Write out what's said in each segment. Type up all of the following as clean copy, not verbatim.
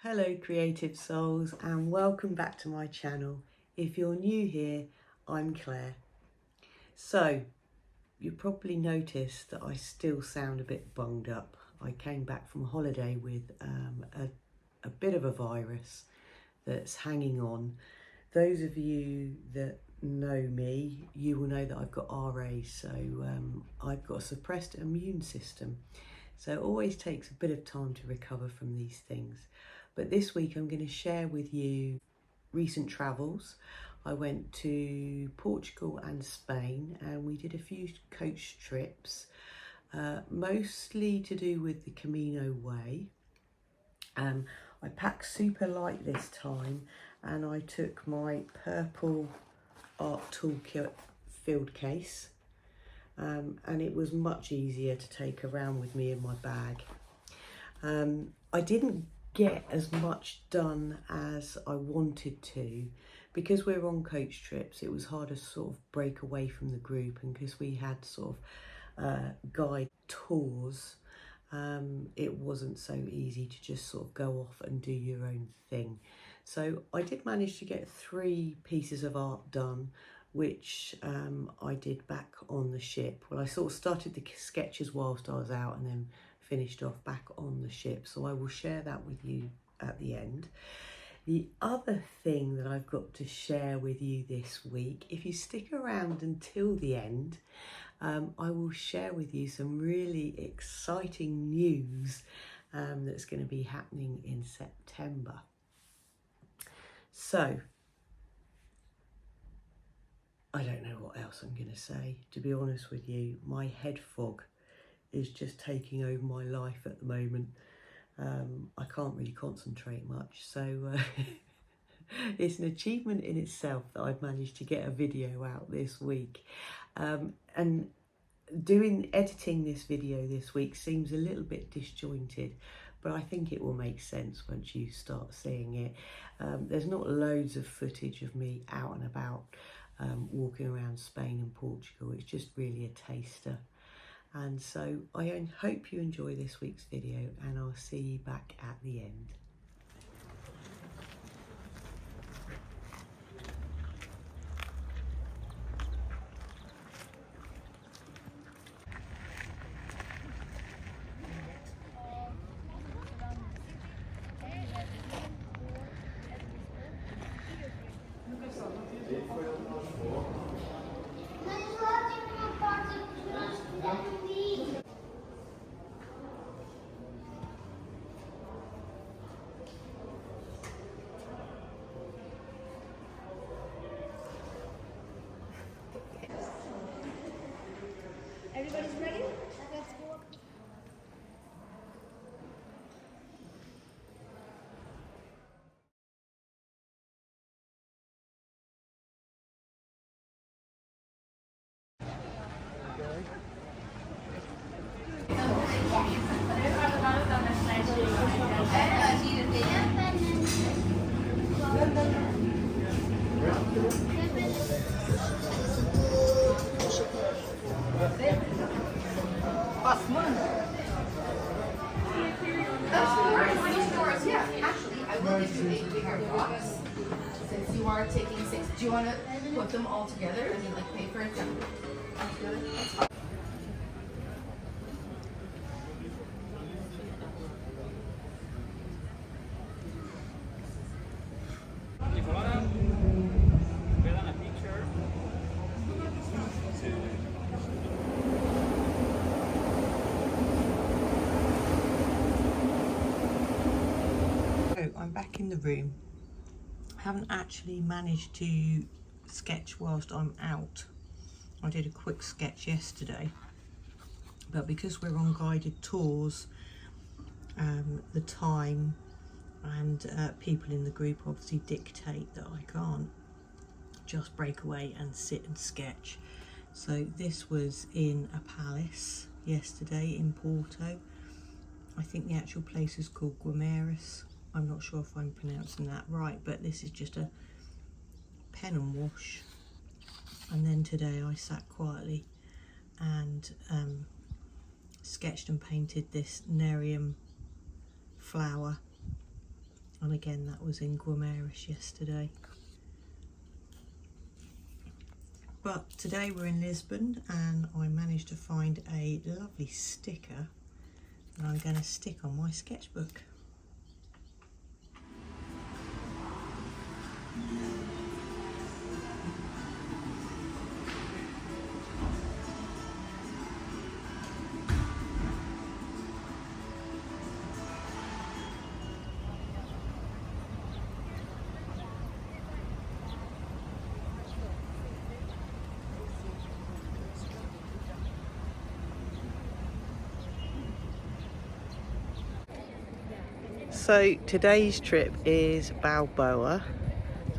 Hello creative souls and welcome back to my channel. If you're new here, I'm Claire. So you probably noticed that I still sound a bit bunged up. I came back from holiday with a bit of a virus that's hanging on. Those of you that know me, you will know that I've got RA, so I've got a suppressed immune system. So it always takes a bit of time to recover from these things. But this week I'm going to share with you recent travels. I went to Portugal and Spain and we did a few coach trips, mostly to do with the Camino Way. I packed super light this time and I took my purple art toolkit field case. And it was much easier to take around with me in my bag. I didn't get as much done as I wanted to because we're on coach trips. It was hard to sort of break away from the group, and because we had sort of guide tours, it wasn't so easy to just sort of go off and do your own thing. So I did manage to get 3 pieces of art done, which I did back on the ship. Well, I sort of started the sketches whilst I was out and then finished off back on the ship. So I will share that with you at the end. The other thing that I've got to share with you this week, if you stick around until the end, I will share with you some really exciting news that's going to be happening in September. So, I don't know what else I'm going to say. To be honest with you, my head fog is just taking over my life at the moment. I can't really concentrate much, so it's an achievement in itself that I've managed to get a video out this week. And editing this video this week seems a little bit disjointed, but I think it will make sense once you start seeing it. There's not loads of footage of me out and about walking around Spain and Portugal. It's just really a taster. And so I hope you enjoy this week's video, and I'll see you back at the end. Everybody's ready? Let's go. Since you are taking 6, do you want to put them all together and then like pay for it? Yeah. So I'm back in the room. I haven't actually managed to sketch whilst I'm out. I did a quick sketch yesterday, but because we're on guided tours, the time and people in the group obviously dictate that I can't just break away and sit and sketch. So this was in a palace yesterday in Porto. I think the actual place is called Guimarães. I'm not sure if I'm pronouncing that right, but this is just a pen and wash. And then today I sat quietly and sketched and painted this Nerium flower And again, that was in Guimarães yesterday. But today we're in Lisbon and I managed to find a lovely sticker that I'm going to stick on my sketchbook. So today's trip is Balboa.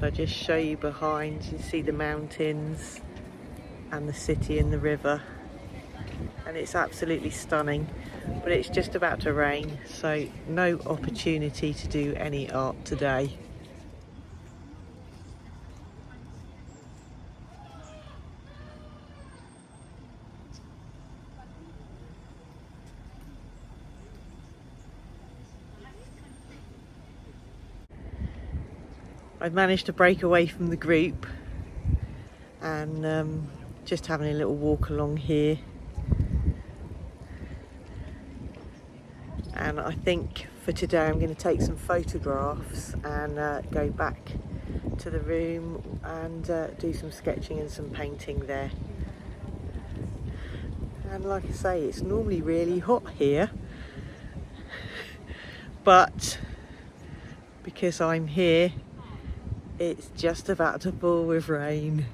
So I'll just show you behind. You see the mountains and the city and the river. And it's absolutely stunning. But it's just about to rain, so no opportunity to do any art today. I've managed to break away from the group and just having a little walk along here. And I think for today I'm going to take some photographs and go back to the room and do some sketching and some painting there. And like I say, it's normally really hot here, but because I'm here, it's just about to pour with rain.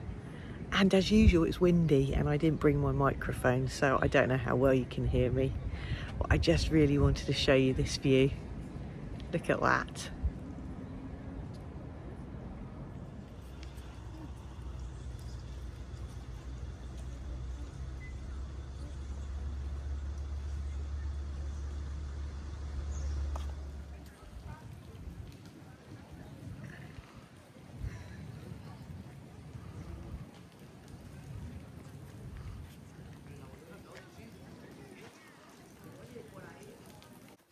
And as usual, it's windy and I didn't bring my microphone, so I don't know how well you can hear me. But I just really wanted to show you this view. Look at that.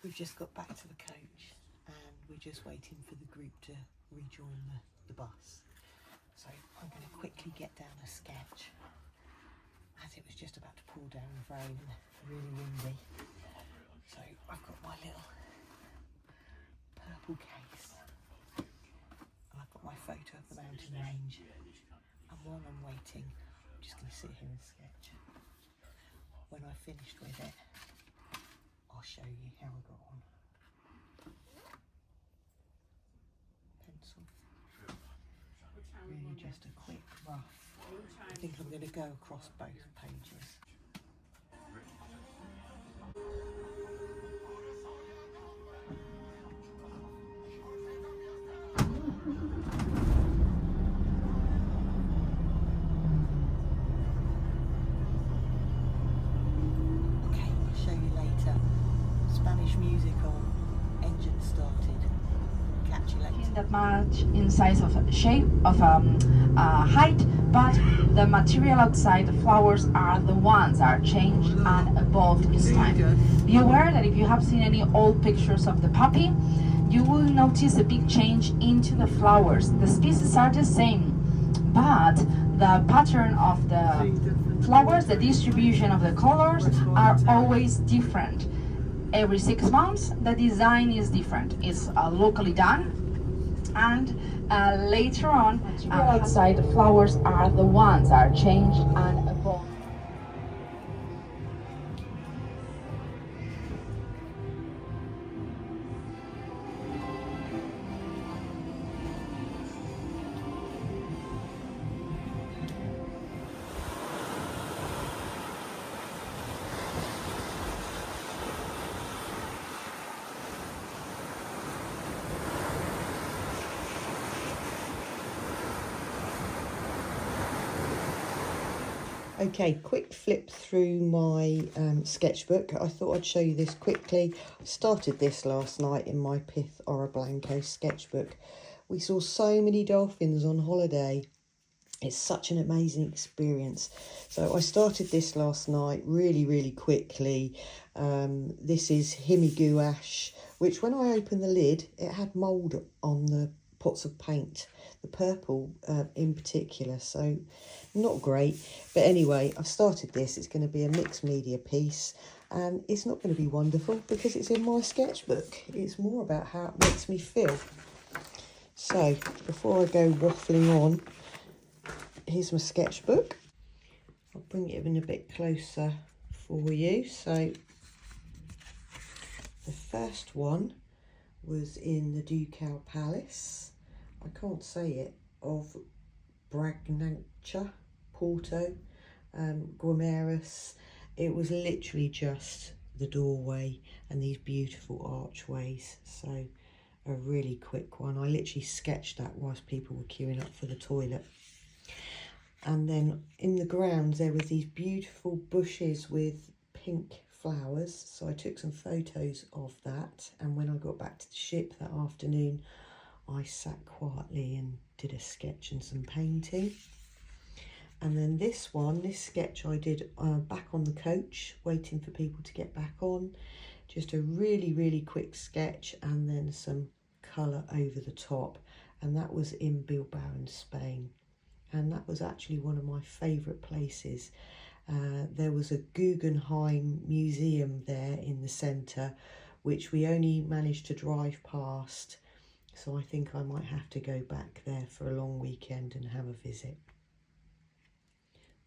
We've just got back to the coach and we're just waiting for the group to rejoin the bus. So I'm going to quickly get down a sketch as it was just about to pour down with rain, really windy. So I've got my little purple case and I've got my photo of the mountain range, and while I'm waiting I'm just going to sit here and sketch. When I've finished with it, I'll show you how I got on. Pencil. Really just a quick rough. I think I'm going to go across both pages. Okay, I'll show you later. Spanish music on, engine started. Catch you later. That much in size of shape of height, but the material outside the flowers are the ones that are changed and evolved in time. Be aware that if you have seen any old pictures of the poppy, you will notice a big change into the flowers. The species are the same, but the pattern of the flowers, the distribution of the colors are always different. Every 6 months the design is different. It's locally done, and later on outside the flowers are the ones that are changed and evolved. Okay, quick flip through my sketchbook. I thought I'd show you this quickly. I started this last night in my Pith Ora Blanco sketchbook. We saw so many dolphins on holiday. It's such an amazing experience. So I started this last night really quickly. This is Himiguash, which when I opened the lid, it had mould on the pots of paint, the purple in particular, so not great. But anyway, I've started this. It's going to be a mixed media piece, and it's not going to be wonderful because it's in my sketchbook. It's more about how it makes me feel. So before I go waffling on, here's my sketchbook. I'll bring it in a bit closer for you. So the first one was in the Ducal Palace, I can't say it, of Bragança, Porto, Guimarães. It was literally just the doorway and these beautiful archways, so a really quick one. I literally sketched that whilst people were queuing up for the toilet. And then in the grounds there was these beautiful bushes with pink flowers, so I took some photos of that, and when I got back to the ship that afternoon I sat quietly and did a sketch and some painting. And then this sketch I did back on the coach, waiting for people to get back on. Just a really quick sketch, and then some colour over the top, and that was in Bilbao in Spain, and that was actually one of my favourite places. There was a Guggenheim museum there in the centre, which we only managed to drive past, so I think I might have to go back there for a long weekend and have a visit.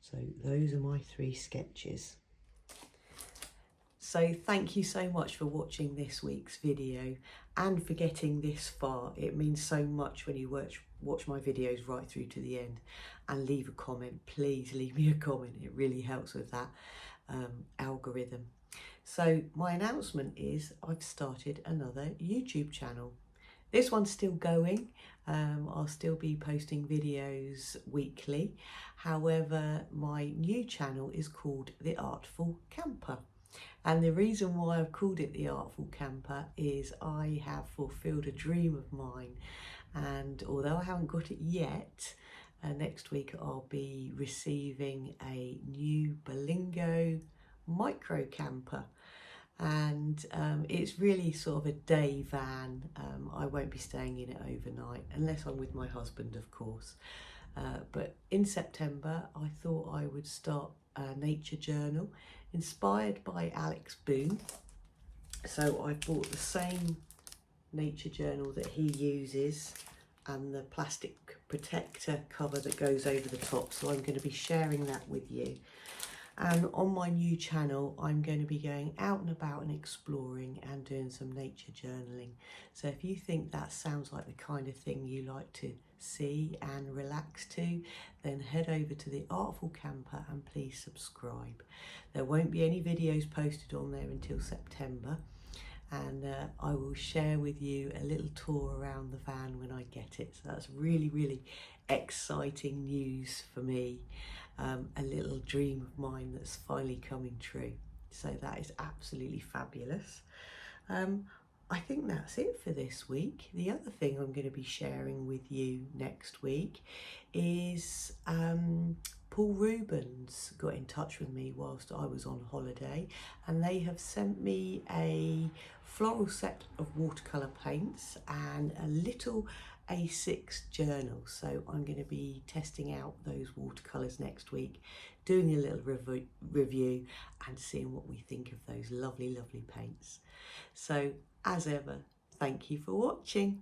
So those are my 3 sketches. So thank you so much for watching this week's video and for getting this far. It means so much when you watch my videos right through to the end, and leave a comment. Please leave me a comment. It really helps with that algorithm. So my announcement is I've started another YouTube channel. This one's still going. I'll still be posting videos weekly. However, my new channel is called The Artful Camper. And the reason why I've called it The Artful Camper is I have fulfilled a dream of mine. And although I haven't got it yet, next week I'll be receiving a new Berlingo micro camper. And it's really sort of a day van. I won't be staying in it overnight, unless I'm with my husband, of course. But in September, I thought I would start a nature journal inspired by Alex Boone. So I bought the same nature journal that he uses and the plastic protector cover that goes over the top. So I'm going to be sharing that with you. And on my new channel, I'm going to be going out and about and exploring and doing some nature journaling. So if you think that sounds like the kind of thing you like to see and relax to, then head over to The Artful Camper and please subscribe. There won't be any videos posted on there until September, and I will share with you a little tour around the van when I get it. So that's really exciting news for me. A little dream of mine that's finally coming true. So that is absolutely fabulous. I think that's it for this week. The other thing I'm going to be sharing with you next week is Paul Rubens got in touch with me whilst I was on holiday, and they have sent me a floral set of watercolour paints and a little A6 journal. So I'm going to be testing out those watercolours next week, doing a little review and seeing what we think of those lovely paints. So as ever, thank you for watching.